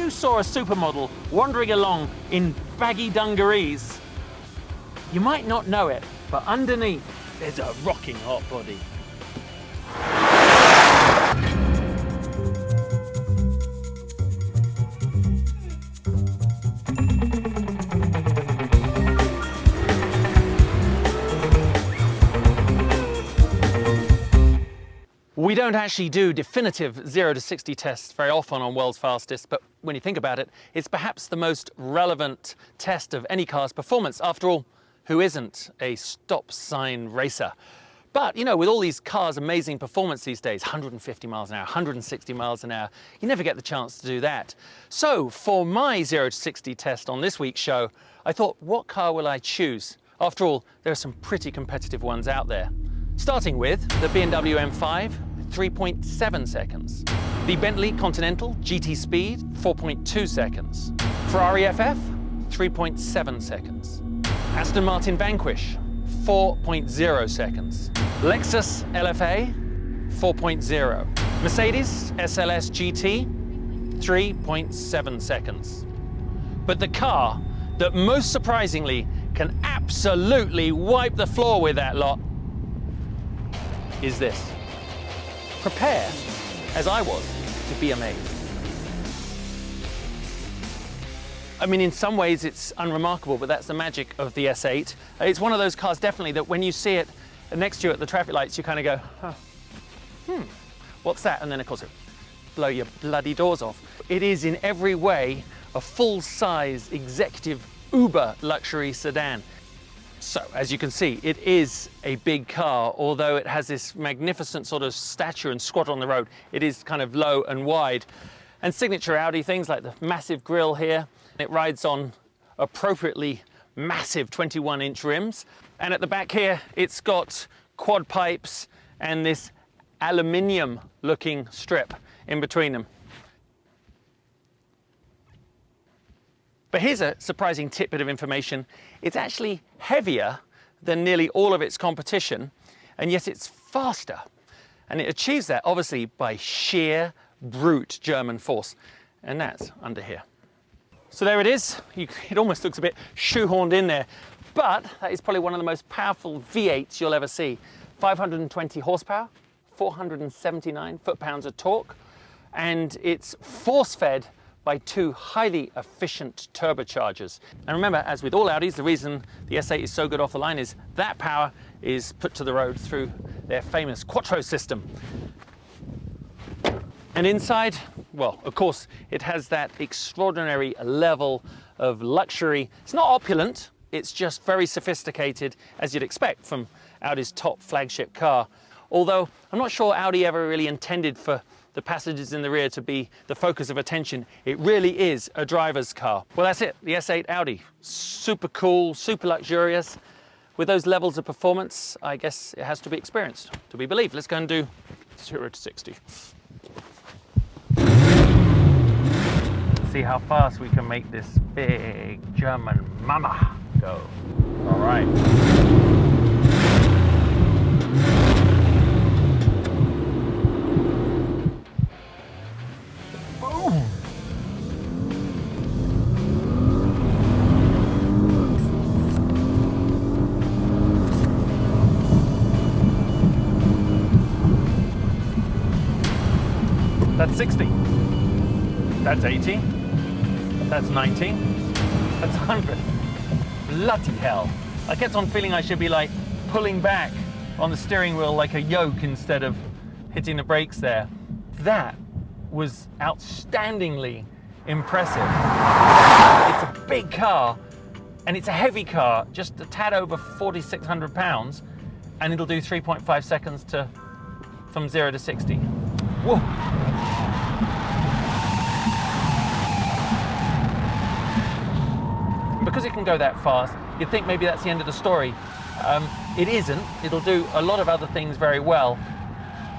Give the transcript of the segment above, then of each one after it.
you saw a supermodel wandering along in baggy dungarees, you might not know it, but underneath there's a rocking hot body. We don't actually do definitive 0 to 60 tests very often on World's Fastest, but when you think about it, it's perhaps the most relevant test of any car's performance. After all, who isn't a stop sign racer? But, you know, with all these cars' amazing performance these days, 150 miles an hour, 160 miles an hour, you never get the chance to do that. So for my 0 to 60 test on this week's show, I thought, what car will I choose? After all, there are some pretty competitive ones out there. Starting with the BMW M5, 3.7 seconds. The Bentley Continental GT Speed, 4.2 seconds. Ferrari FF, 3.7 seconds. Aston Martin Vanquish, 4.0 seconds. Lexus LFA, 4.0. Mercedes SLS GT, 3.7 seconds. But the car that most surprisingly can absolutely wipe the floor with that lot is this. Prepare, as I was, to be amazed. I mean, in some ways it's unremarkable, but that's the magic of the S8. It's one of those cars, definitely, that when you see it next to you at the traffic lights, you kind of go, oh, what's that? And then, of course, it blow your bloody doors off. It is in every way a full-size executive Uber luxury sedan. So, as you can see, it is a big car, although it has this magnificent sort of stature and squat on the road. It is kind of low and wide. And signature Audi things like the massive grille here. It rides on appropriately massive 21-inch rims. And at the back here, it's got quad pipes and this aluminium-looking strip in between them. But here's a surprising tidbit of information. It's actually heavier than nearly all of its competition, and yet it's faster. And it achieves that, obviously, by sheer, brute German force. And that's under here. So there it is. It almost looks a bit shoehorned in there, but that is probably one of the most powerful V8s you'll ever see. 520 horsepower, 479 foot-pounds of torque, and it's force-fed by two highly efficient turbochargers. And remember, as with all Audis, the reason the S8 is so good off the line is that power is put to the road through their famous Quattro system. And inside, well, of course, it has that extraordinary level of luxury. It's not opulent, it's just very sophisticated, as you'd expect from Audi's top flagship car. Although I'm not sure Audi ever really intended for the passengers in the rear to be the focus of attention. It really is a driver's car. Well, that's it, the S8 Audi. Super cool, super luxurious. With those levels of performance, I guess it has to be experienced to be believed. Let's go and do 0 to 60. See how fast we can make this big German mama go. All right. That's 60, that's 80, that's 90, that's 100. Bloody hell. I kept on feeling I should be like pulling back on the steering wheel like a yoke instead of hitting the brakes there. That was outstandingly impressive. It's a big car and it's a heavy car, just a tad over 4,600 pounds, and it'll do 3.5 seconds from 0 to 60. Whoa. Because it can go that fast, you'd think maybe that's the end of the story. It isn't. It'll do a lot of other things very well.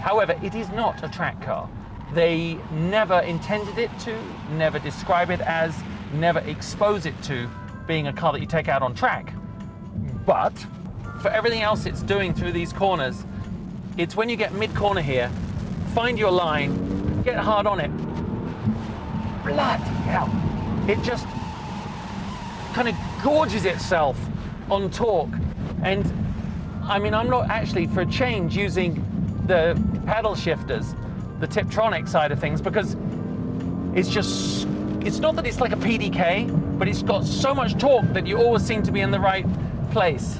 However, it is not a track car. They never intended it to, never describe it as, never expose it to being a car that you take out on track. But for everything else it's doing through these corners, it's when you get mid-corner here, find your line, get hard on it, bloody hell, it just kind of gorges itself on torque. And I mean, I'm not actually, for a change, using the pedal shifters, the Tiptronic side of things, because it's not that it's like a PDK, but it's got so much torque that you always seem to be in the right place.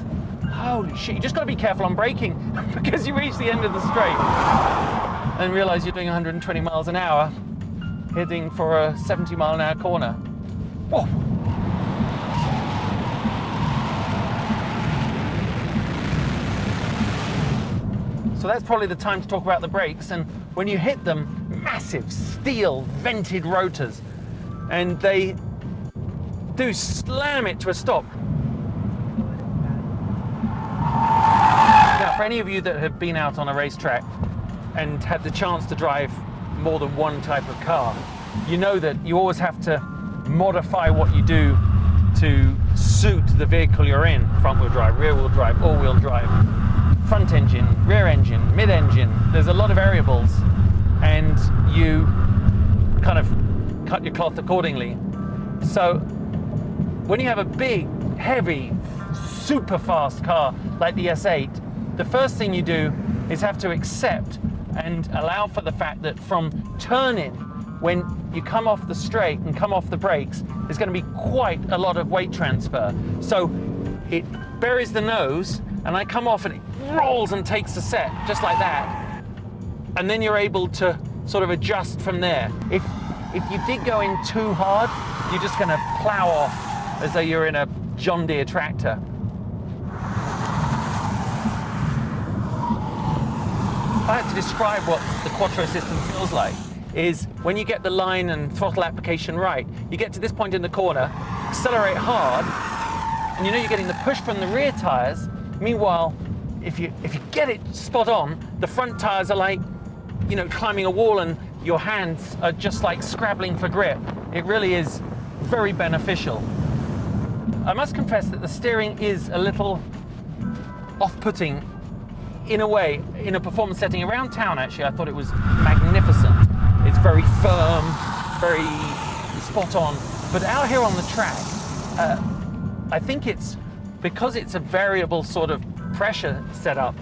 Holy shit, you just got to be careful on braking because you reach the end of the straight and realize you're doing 120 miles an hour heading for a 70 mile an hour corner. Whoa. So that's probably the time to talk about the brakes. And when you hit them, massive steel vented rotors, and they do slam it to a stop. Now, for any of you that have been out on a racetrack and had the chance to drive more than one type of car, you know that you always have to modify what you do to suit the vehicle you're in. Front-wheel drive, rear-wheel drive, all-wheel drive, front engine, rear engine, mid-engine. There's a lot of variables, and you kind of cut your cloth accordingly. So when you have a big, heavy, super fast car like the S8, the first thing you do is have to accept and allow for the fact that from turning, when you come off the straight and come off the brakes, there's going to be quite a lot of weight transfer. So it buries the nose, and I come off and it rolls and takes a set, just like that. And then you're able to sort of adjust from there. If you did go in too hard, you're just going to plow off as though you're in a John Deere tractor. If I had to describe what the Quattro system feels like, is when you get the line and throttle application right, you get to this point in the corner, accelerate hard, and you know you're getting the push from the rear tires. Meanwhile, if you get it spot on, the front tires are like, you know, climbing a wall, and your hands are just like scrabbling for grip. It really is very beneficial. I must confess that the steering is a little off-putting in a way, in a performance setting. Around town, actually, I thought it was magnificent. It's very firm, very spot on. But out here on the track, I think it's because it's a variable sort of pressure setup,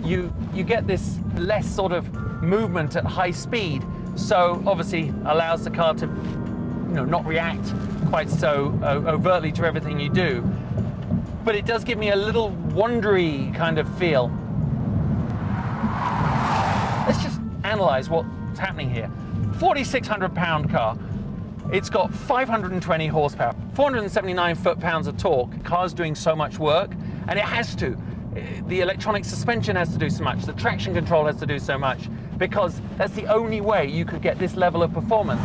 you get this less sort of movement at high speed. So obviously allows the car to, you know, not react quite so overtly to everything you do. But it does give me a little wandery kind of feel. Let's just analyze what's happening here. 4,600 pound car. It's got 520 horsepower, 479 foot-pounds of torque. The car's doing so much work, and it has to. The electronic suspension has to do so much. The traction control has to do so much, because that's the only way you could get this level of performance.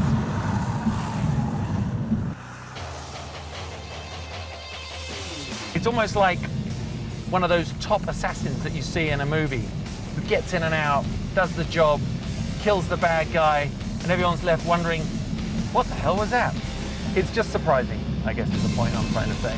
It's almost like one of those top assassins that you see in a movie, who gets in and out, does the job, kills the bad guy, and everyone's left wondering, what the hell was that? It's just surprising, I guess is the point I'm trying to say.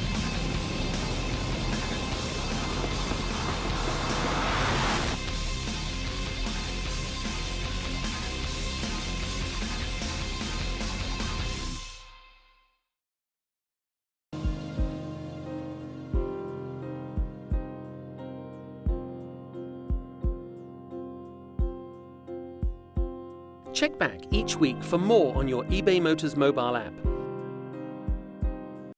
Check back each week for more on your eBay Motors mobile app.